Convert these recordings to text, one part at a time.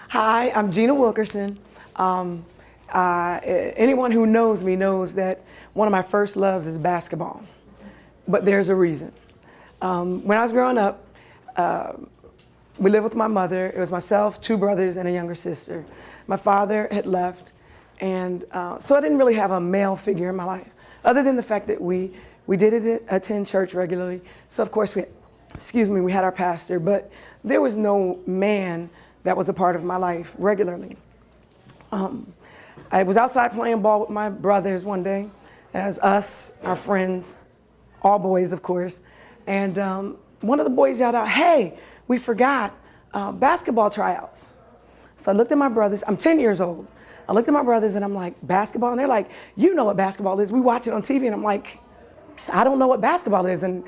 Hi, I'm Gina Wilkerson. Anyone who knows me knows that one of my first loves is basketball, but there's a reason. When I was growing up, we lived with my mother. It was myself, two brothers, and a younger sister. My father had left, and so I didn't really have a male figure in my life, other than the fact that we did attend church regularly. So of course we had our pastor, but there was no man that was a part of my life regularly. I was outside playing ball with my brothers one day, as us, our friends, all boys of course, and one of the boys yelled out, "Hey, we forgot basketball tryouts." So I looked at my brothers, I'm 10 years old. I looked at my brothers and I'm like, basketball? And they're like, "You know what basketball is, we watch it on TV." And I'm like, "I don't know what basketball is." And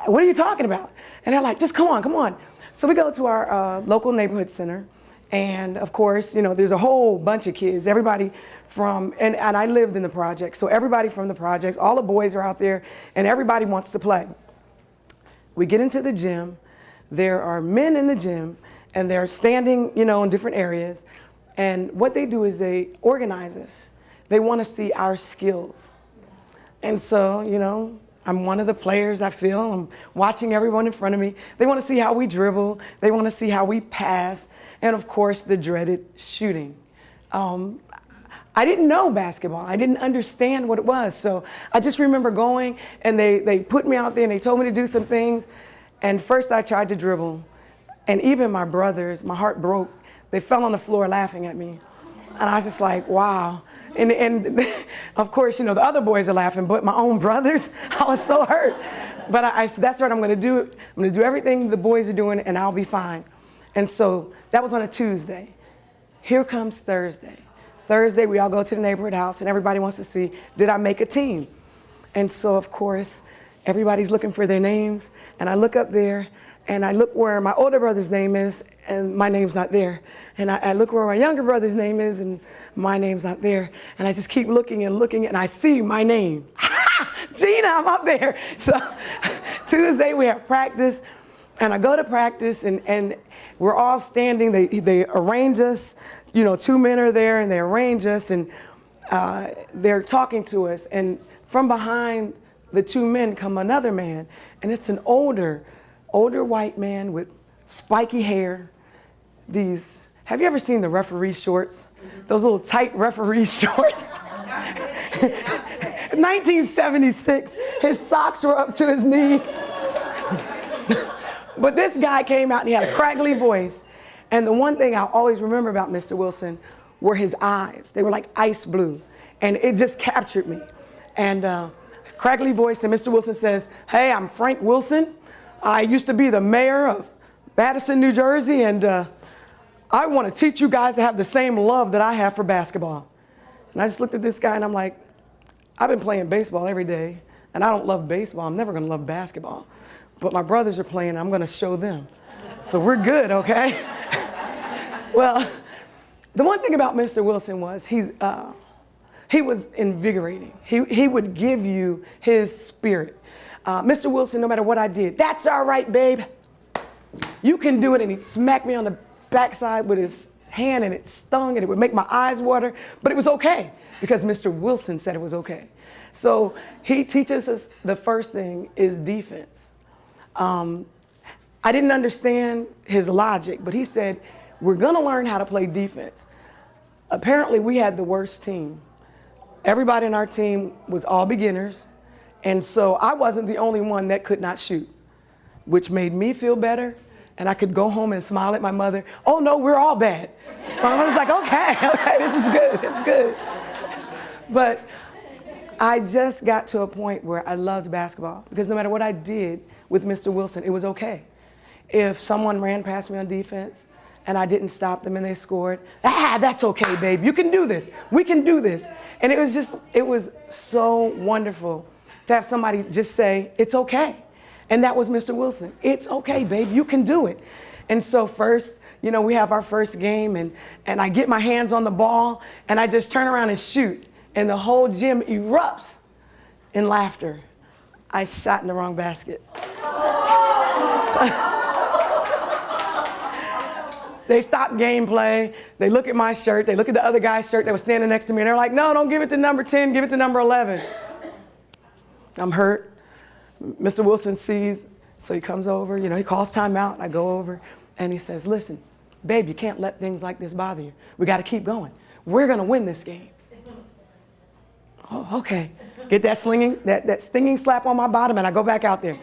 "What are you talking about?" And they're like, "Just come on, come on." So we go to our local neighborhood center. And of course, you know, there's a whole bunch of kids, everybody from, and I lived in the projects. So everybody from the projects, all the boys are out there and everybody wants to play. We get into the gym. There are men in the gym and they're standing, you know, in different areas. And what they do is they organize us. They want to see our skills. And so, you know, I'm one of the players, I feel. I'm watching everyone in front of me. They want to see how we dribble. They want to see how we pass. And of course, the dreaded shooting. I didn't know basketball. I didn't understand what it was. So I just remember going and they put me out there and they told me to do some things. And first I tried to dribble. And even my brothers, my heart broke. They fell on the floor laughing at me. And I was just like, wow. And of course, you know, the other boys are laughing, but my own brothers, I was so hurt. But I said, that's what I'm gonna do. I'm gonna do everything the boys are doing and I'll be fine. And so that was on a Tuesday. Here comes Thursday. Thursday, we all go to the neighborhood house and everybody wants to see, did I make a team? And so of course, everybody's looking for their names. And I look up there and I look where my older brother's name is and my name's not there. And I look where my younger brother's name is and my name's not there. And I just keep looking and I see my name. Gina, I'm up there. So Tuesday we have practice and I go to practice and we're all standing. They arrange us, you know, two men are there and they arrange us and they're talking to us. And from behind the two men come another man and it's an older white man with spiky hair. Have you ever seen the referee shorts? Those little tight referee shorts. 1976, his socks were up to his knees. But this guy came out and he had a crackly voice. And the one thing I always remember about Mr. Wilson were his eyes. They were like ice blue. And it just captured me. And crackly voice, and Mr. Wilson says, "Hey, I'm Frank Wilson. I used to be the mayor of Madison, New Jersey, and I want to teach you guys to have the same love that I have for basketball." And I just looked at this guy and I'm like, I've been playing baseball every day and I don't love baseball. I'm never going to love basketball. But my brothers are playing, I'm going to show them. So we're good, okay? Well, the one thing about Mr. Wilson was he was invigorating. He would give you his spirit. Mr. Wilson, no matter what I did, "That's all right, babe. You can do it." And he'd smack me on the backside with his hand and it stung and it would make my eyes water, but it was okay because Mr. Wilson said it was okay. So he teaches us the first thing is defense. I didn't understand his logic, but he said, we're gonna learn how to play defense. Apparently we had the worst team. Everybody in our team was all beginners. And so I wasn't the only one that could not shoot, which made me feel better. And I could go home and smile at my mother. "Oh no, we're all bad." My mother's like, okay, this is good, this is good. But I just got to a point where I loved basketball because no matter what I did with Mr. Wilson, it was okay. If someone ran past me on defense and I didn't stop them and they scored, "That's okay, babe, you can do this, we can do this." And it was so wonderful to have somebody just say, "It's okay." And that was Mr. Wilson. "It's okay, babe, you can do it." And so first, you know, we have our first game and I get my hands on the ball and I just turn around and shoot. And the whole gym erupts in laughter. I shot in the wrong basket. They stop gameplay. They look at my shirt. They look at the other guy's shirt that was standing next to me. And they're like, no, don't give it to number 10. Give it to number 11. I'm hurt. Mr. Wilson sees, so he comes over. He calls timeout. I go over, and he says, listen, babe, you can't let things like this bother you. We got to keep going. We're going to win this game. Oh, okay. Get that stinging slap on my bottom, and I go back out there.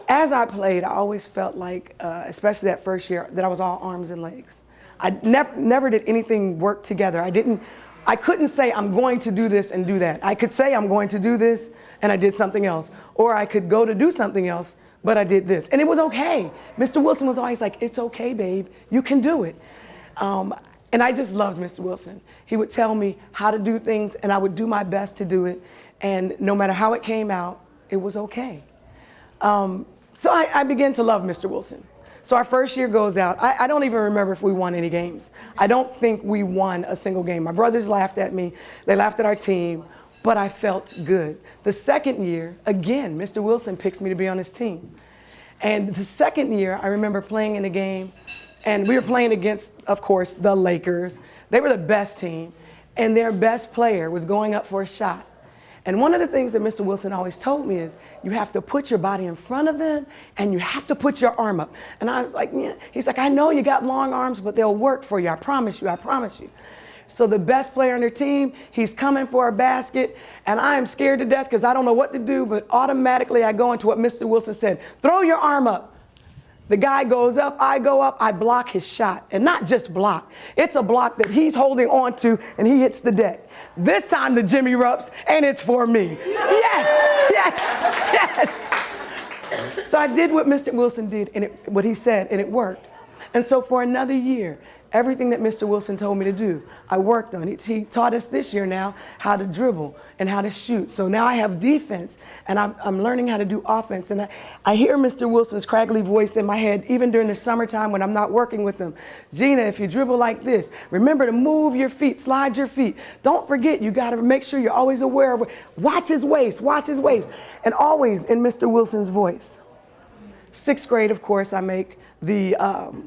As I played, I always felt like, especially that first year, that I was all arms and legs. I never did anything work together. I couldn't say I'm going to do this and do that. I could say I'm going to do this and I did something else. Or I could go to do something else, but I did this. And it was okay. Mr. Wilson was always like, it's okay, babe. You can do it. And I just loved Mr. Wilson. He would tell me how to do things and I would do my best to do it. And no matter how it came out, it was okay. So I began to love Mr. Wilson. So our first year goes out. I don't even remember if we won any games. I don't think we won a single game. My brothers laughed at me. They laughed at our team, but I felt good. The second year, again, Mr. Wilson picks me to be on his team. And the second year, I remember playing in a game, and we were playing against, of course, the Lakers. They were the best team, and their best player was going up for a shot. And one of the things that Mr. Wilson always told me is, you have to put your body in front of them and you have to put your arm up. And I was like, yeah. He's like, I know you got long arms, but they'll work for you. I promise you, I promise you. So the best player on their team, he's coming for a basket, and I am scared to death because I don't know what to do, but automatically I go into what Mr. Wilson said, throw your arm up. The guy goes up, I go up, I block his shot. And not just block, it's a block that he's holding on to and he hits the deck. This time the Jimmy erupts and it's for me. Yes, yes, yes. So I did what Mr. Wilson did and what he said, and it worked. And so for another year, everything that Mr. Wilson told me to do, I worked on it. He taught us this year now how to dribble and how to shoot. So now I have defense and I'm learning how to do offense. And I hear Mr. Wilson's craggly voice in my head, even during the summertime when I'm not working with him. Gina, if you dribble like this, remember to move your feet, slide your feet. Don't forget, you gotta make sure you're always aware of, watch his waist, watch his waist. And always in Mr. Wilson's voice. 6th grade, of course, I make the,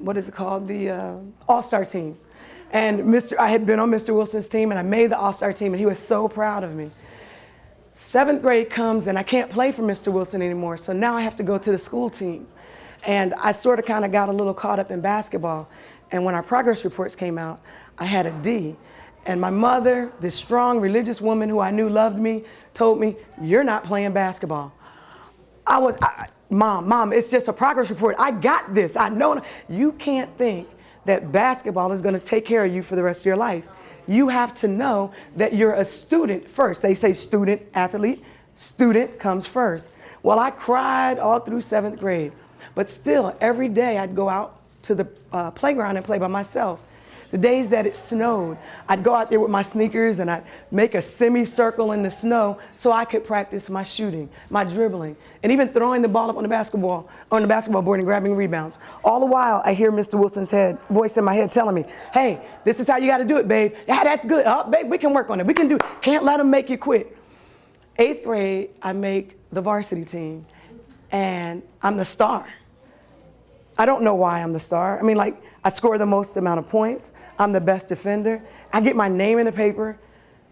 what is it called? The All-Star team. And I had been on Mr. Wilson's team and I made the All-Star team and he was so proud of me. 7th grade comes and I can't play for Mr. Wilson anymore. So now I have to go to the school team. And I sort of kind of got a little caught up in basketball. And when our progress reports came out, I had a D. And my mother, this strong religious woman who I knew loved me, told me, you're not playing basketball. Mom, it's just a progress report. I got this. I know. You can't think that basketball is going to take care of you for the rest of your life. You have to know that you're a student first. They say student, athlete, student comes first. Well, I cried all through 7th grade, but still every day I'd go out to the playground and play by myself. The days that it snowed, I'd go out there with my sneakers and I'd make a semicircle in the snow so I could practice my shooting, my dribbling, and even throwing the ball up on the basketball board and grabbing rebounds. All the while, I hear Mr. Wilson's voice in my head telling me, hey, this is how you got to do it, babe. Yeah, that's good. Oh, babe, we can work on it. We can do it. Can't let them make you quit. 8th grade, I make the varsity team, and I'm the star. I don't know why I'm the star. I mean, like, I score the most amount of points. I'm the best defender. I get my name in the paper.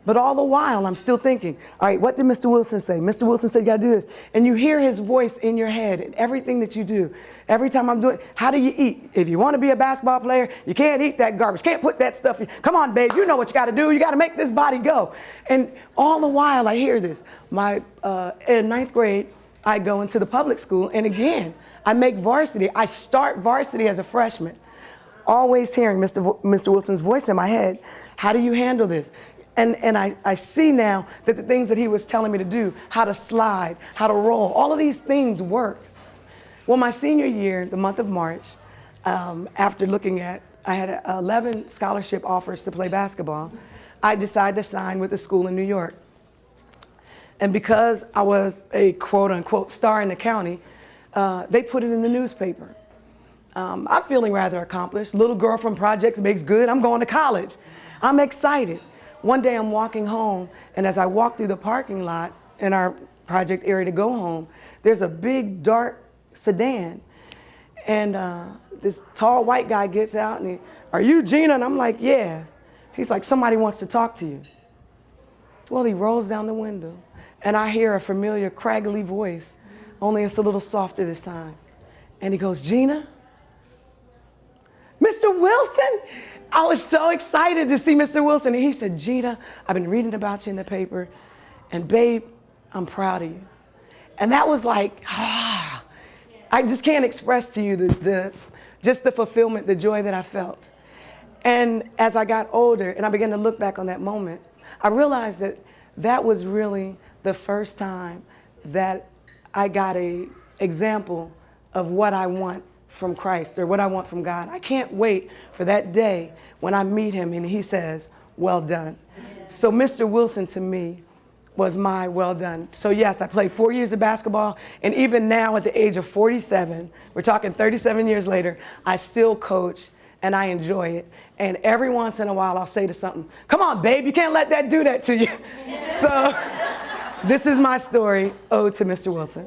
But all the while, I'm still thinking, all right, what did Mr. Wilson say? Mr. Wilson said, you got to do this. And you hear his voice in your head in everything that you do. Every time I'm doing, how do you eat? If you want to be a basketball player, you can't eat that garbage. Can't put that stuff in. Come on, babe, you know what you got to do. You got to make this body go. And all the while, I hear this. In 9th grade, I go into the public school. And again, I make varsity. I start varsity as a freshman. Always hearing Mr. Wilson's voice in my head. How do you handle this? And I see now that the things that he was telling me to do, how to slide, how to roll, all of these things work. Well, my senior year, the month of March, after looking at, I had 11 scholarship offers to play basketball, I decided to sign with a school in New York. And because I was a quote unquote star in the county, they put it in the newspaper. I'm feeling rather accomplished. Little girl from Projects Makes Good. I'm going to college. I'm excited. One day I'm walking home, and as I walk through the parking lot in our project area to go home, there's a big dark sedan. And this tall white guy gets out and are you Gina? And I'm like, yeah. He's like, somebody wants to talk to you. Well, he rolls down the window and I hear a familiar craggly voice, only it's a little softer this time. And he goes, Gina? Mr. Wilson? I was so excited to see Mr. Wilson. And he said, Gina, I've been reading about you in the paper. And babe, I'm proud of you. And that was like, I just can't express to you just the fulfillment, the joy that I felt. And as I got older and I began to look back on that moment, I realized that that was really the first time that I got an example of what I want from Christ or what I want from God. I can't wait for that day when I meet him and he says, well done. So Mr. Wilson to me was my well done. So yes, I played 4 years of basketball, and even now at the age of 47, we're talking 37 years later, I still coach and I enjoy it. And every once in a while I'll say to something, come on babe, you can't let that do that to you. So this is my story, ode to Mr. Wilson.